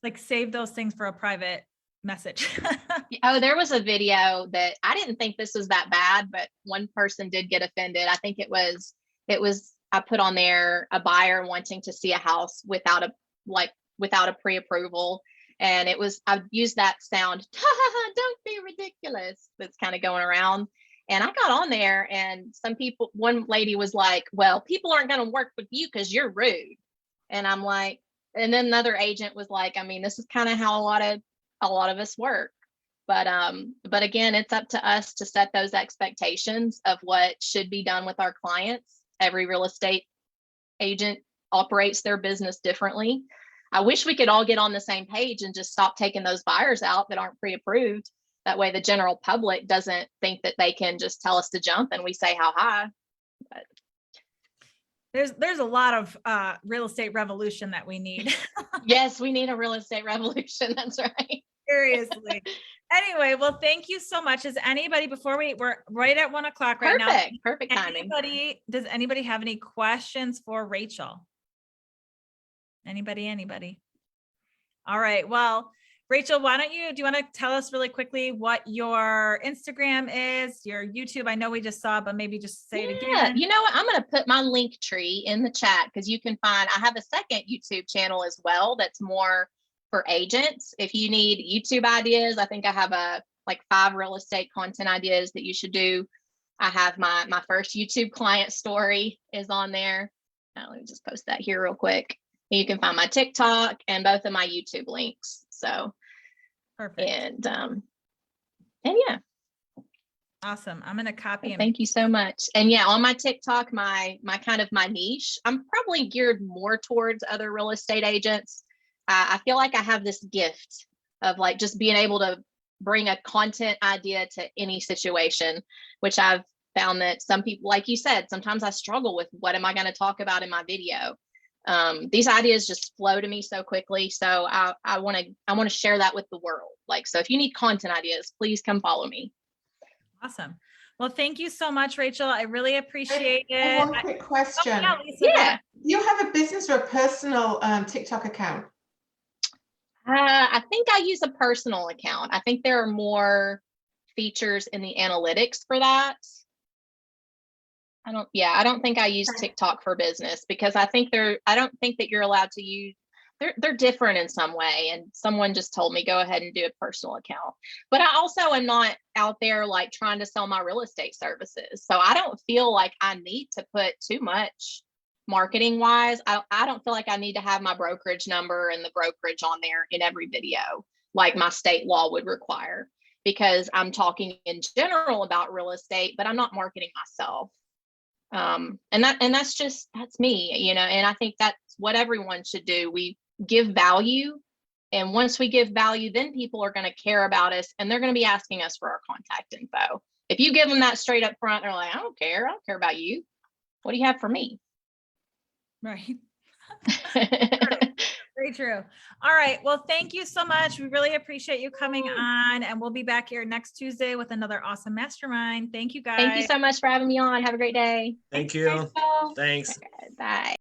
like save those things for a private message. Oh, there was a video that I didn't think this was that bad, but one person did get offended. I think it was, I put on there a buyer wanting to see a house without a pre-approval. And I used that sound, don't be ridiculous, that's kind of going around. And I got on there and one lady was like, well, people aren't going to work with you because you're rude. And I'm like, and then another agent was like, I mean, this is kind of how a lot of us work. But again, it's up to us to set those expectations of what should be done with our clients. Every real estate agent operates their business differently. I wish we could all get on the same page and just stop taking those buyers out that aren't pre-approved. That way the general public doesn't think that they can just tell us to jump and we say how high. But there's a lot of real estate revolution that we need. Yes, we need a real estate revolution. That's right. Seriously. Anyway, well, thank you so much. Is anybody, we're right at 1 o'clock right now. Perfect timing. Does anybody have any questions for Rachael? Anybody? All right. Well, Rachael, do you want to tell us really quickly what your Instagram is, your YouTube? I know we just saw, but maybe just say it again. You know what? I'm going to put my link tree in the chat because I have a second YouTube channel as well that's more for agents. If you need YouTube ideas, I think I have 5 real estate content ideas that you should do. I have my first YouTube client story is on there. Now, let me just post that here real quick. You can find my TikTok and both of my YouTube links. So, perfect. And yeah. Awesome. I'm going to copy. Thank you so much. And yeah, on my TikTok, my niche, I'm probably geared more towards other real estate agents. I feel like I have this gift of like just being able to bring a content idea to any situation, which I've found that some people, like you said, sometimes I struggle with what am I going to talk about in my video. These ideas just flow to me so quickly. So I want to share that with the world. Like, so if you need content ideas, please come follow me. Awesome. Well, thank you so much, Rachael. I really appreciate it. One quick question. Lisa, yeah. Do you have a business or a personal TikTok account? I think I use a personal account. I think there are more features in the analytics for that. I don't think I use TikTok for business because I don't think that you're allowed to use, they're different in some way. And someone just told me, go ahead and do a personal account. But I also am not out there like trying to sell my real estate services. So I don't feel like I need to put too much marketing wise. I don't feel like I need to have my brokerage number and the brokerage on there in every video, like my state law would require, because I'm talking in general about real estate, but I'm not marketing myself. And that's me, and I think that's what everyone should do. We give value. And once we give value, then people are going to care about us and they're going to be asking us for our contact info. If you give them that straight up front, they're like, I don't care about you. What do you have for me? Right. Very true. All right. Well, thank you so much. We really appreciate you coming on, and we'll be back here next Tuesday with another awesome mastermind. Thank you, guys. Thank you so much for having me on. Have a great day. Thank you. Thanks. Okay, bye.